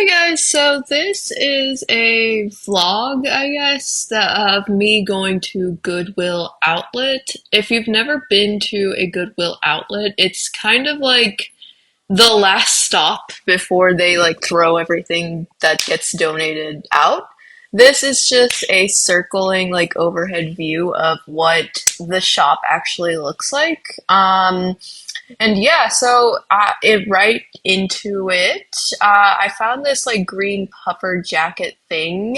Guys, so this is a vlog, I guess, of me going to Goodwill Outlet. If you've never been to a Goodwill Outlet, it's kind of like the last stop before they like throw everything that gets donated out. This is just a circling like overhead view of what the shop actually looks like. And yeah, so it right into it. I found this like green puffer jacket thing.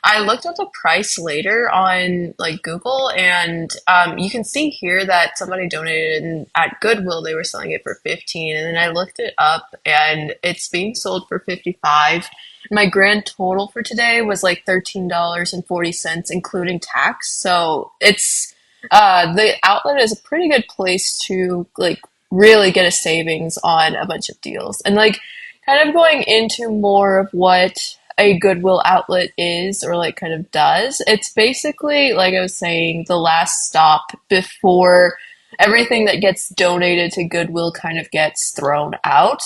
I looked at the price later on like Google, and you can see here that somebody donated, and at Goodwill they were selling it for 15, and then I looked it up, and it's being sold for 55. My grand total for today was like $13.40, including tax. So it's the outlet is a pretty good place to like really get a savings on a bunch of deals. And like kind of going into more of what a Goodwill outlet is or like kind of does, it's basically, like I was saying, the last stop before everything that gets donated to Goodwill kind of gets thrown out.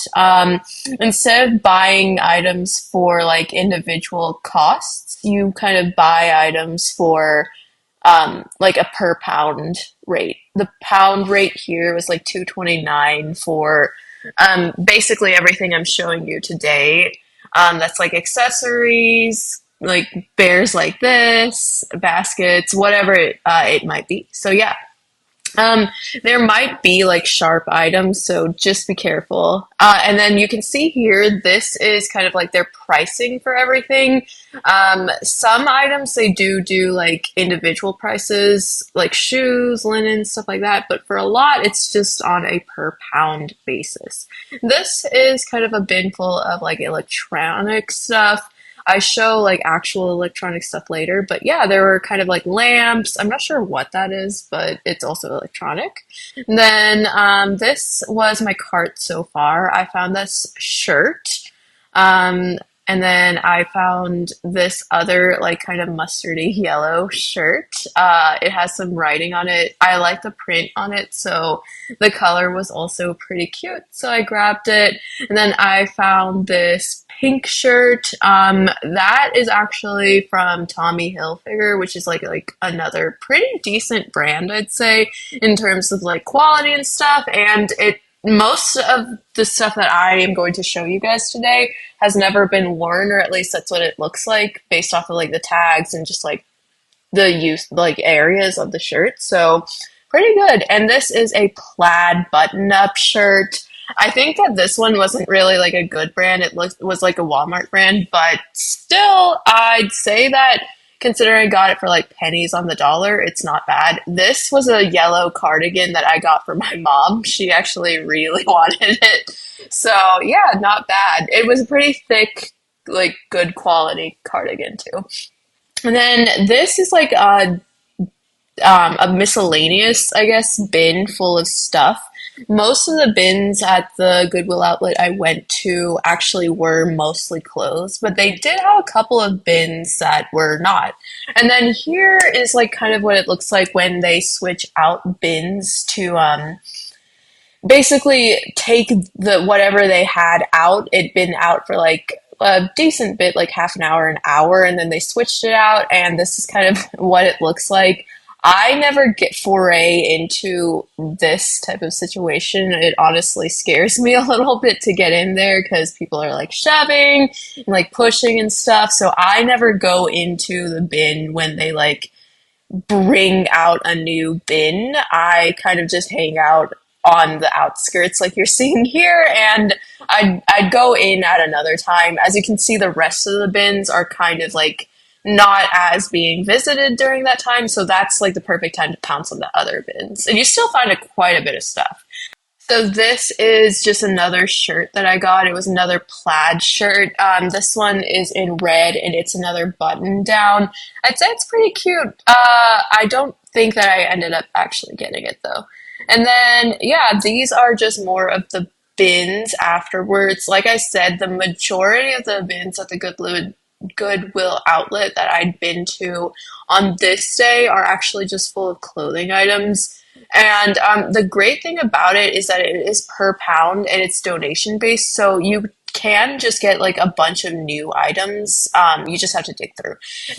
Instead of buying items for like individual costs, you kind of buy items for like a per pound rate. The pound rate here was like 2.29 for basically everything I'm showing you today. That's like accessories, like bears like this, baskets, whatever it might be. So yeah, um, there might be like sharp items, so just be careful. And then you can see here, this is kind of like their pricing for everything. Some items they do like individual prices, like shoes, linen, stuff like that, but for a lot, it's just on a per pound basis. This is kind of a bin full of like electronic stuff. I show like actual electronic stuff later, but yeah, there were kind of like lamps. I'm not sure what that is, but it's also electronic. And then this was my cart so far. I found this shirt. Um, and then I found this other like kind of mustardy yellow shirt. It has some writing on it. I like the print on it, so the color was also pretty cute. So I grabbed it. And then I found this pink shirt. That is actually from Tommy Hilfiger, which is like another pretty decent brand, I'd say, in terms of like quality and stuff. And it most of the stuff that I am going to show you guys today has never been worn, or at least that's what it looks like based off of like the tags and just like the use like areas of the shirt. So pretty good. And this is a plaid button-up shirt. I think that this one wasn't really like a good brand. It was like a Walmart brand, but still, I'd say that considering I got it for like pennies on the dollar, it's not bad. This was a yellow cardigan that I got for my mom. She actually really wanted it. So yeah, not bad. It was a pretty thick, like good quality cardigan too. And then this is like a miscellaneous, I guess, bin full of stuff. Most of the bins at the Goodwill outlet I went to actually were mostly clothes, but they did have a couple of bins that were not. And then here is like kind of what it looks like when they switch out bins to basically take the whatever they had out. It'd been out for like a decent bit, like half an hour, and then they switched it out, and this is kind of what it looks like. I never get foray into this type of situation. It honestly scares me a little bit to get in there because people are like shoving and like pushing and stuff. So I never go into the bin when they like bring out a new bin. I kind of just hang out on the outskirts like you're seeing here, and I'd go in at another time. As you can see, the rest of the bins are kind of like not as being visited during that time, so that's like the perfect time to pounce on the other bins. And you still find quite a bit of stuff. So this is just another shirt that I got. It was another plaid shirt. This one is in red, and it's another button down. I'd say it's pretty cute. I don't think that I ended up actually getting it though. And then, yeah, these are just more of the bins afterwards. Like I said, the majority of the bins at the Goodwill outlet that I'd been to on this day are actually just full of clothing items. And the great thing about it is that it is per pound and it's donation based, so you can just get like a bunch of new items. You just have to dig through.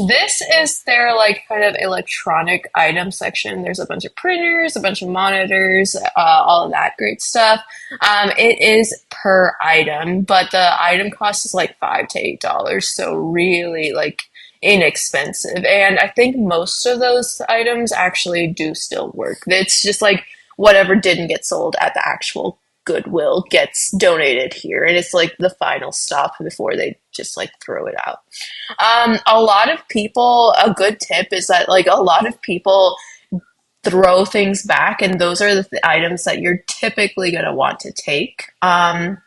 This is their like kind of electronic item section. There's a bunch of printers, a bunch of monitors, all of that great stuff. It is per item, but the item cost is like $5 to $8, so really like inexpensive. And I think most of those items actually do still work. It's just like whatever didn't get sold at the actual Goodwill gets donated here, and it's like the final stop before they just like throw it out. A lot of people, a good tip is that like a lot of people throw things back, and those are the items that you're typically going to want to take. And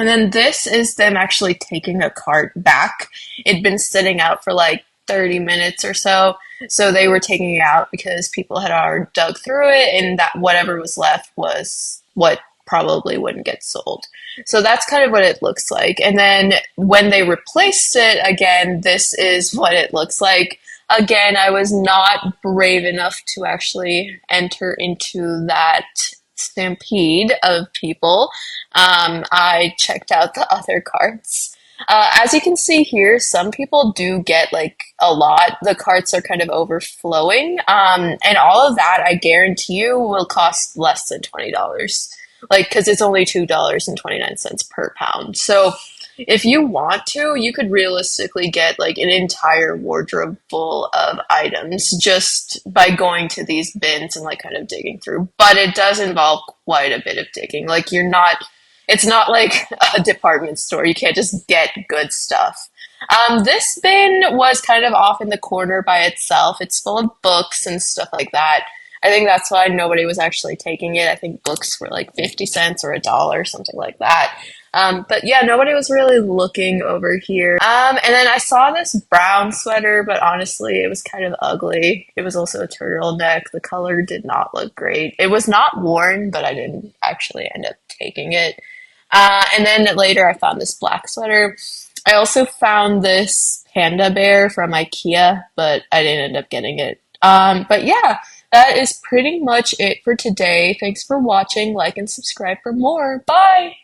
then this is them actually taking a cart back. It'd been sitting out for like 30 minutes or so. So they were taking it out because people had already dug through it, and that whatever was left was what probably wouldn't get sold. So that's kind of what it looks like. And then when they replaced it again, this is what it looks like. Again, I was not brave enough to actually enter into that stampede of people. I checked out the other carts. As you can see here, some people do get like a lot. The carts are kind of overflowing. And all of that, I guarantee you, will cost less than $20. Like, because it's only $2.29 per pound. So if you want to, you could realistically get like an entire wardrobe full of items just by going to these bins and like kind of digging through. But it does involve quite a bit of digging. Like it's not like a department store. You can't just get good stuff. This bin was kind of off in the corner by itself. It's full of books and stuff like that. I think that's why nobody was actually taking it. I think books were like 50 cents or $1, something like that. But yeah, nobody was really looking over here. And then I saw this brown sweater, but honestly, it was kind of ugly. It was also a turtleneck. The color did not look great. It was not worn, but I didn't actually end up taking it. And then later I found this black sweater. I also found this panda bear from IKEA, but I didn't end up getting it. But yeah, that is pretty much it for today. Thanks for watching. Like and subscribe for more. Bye!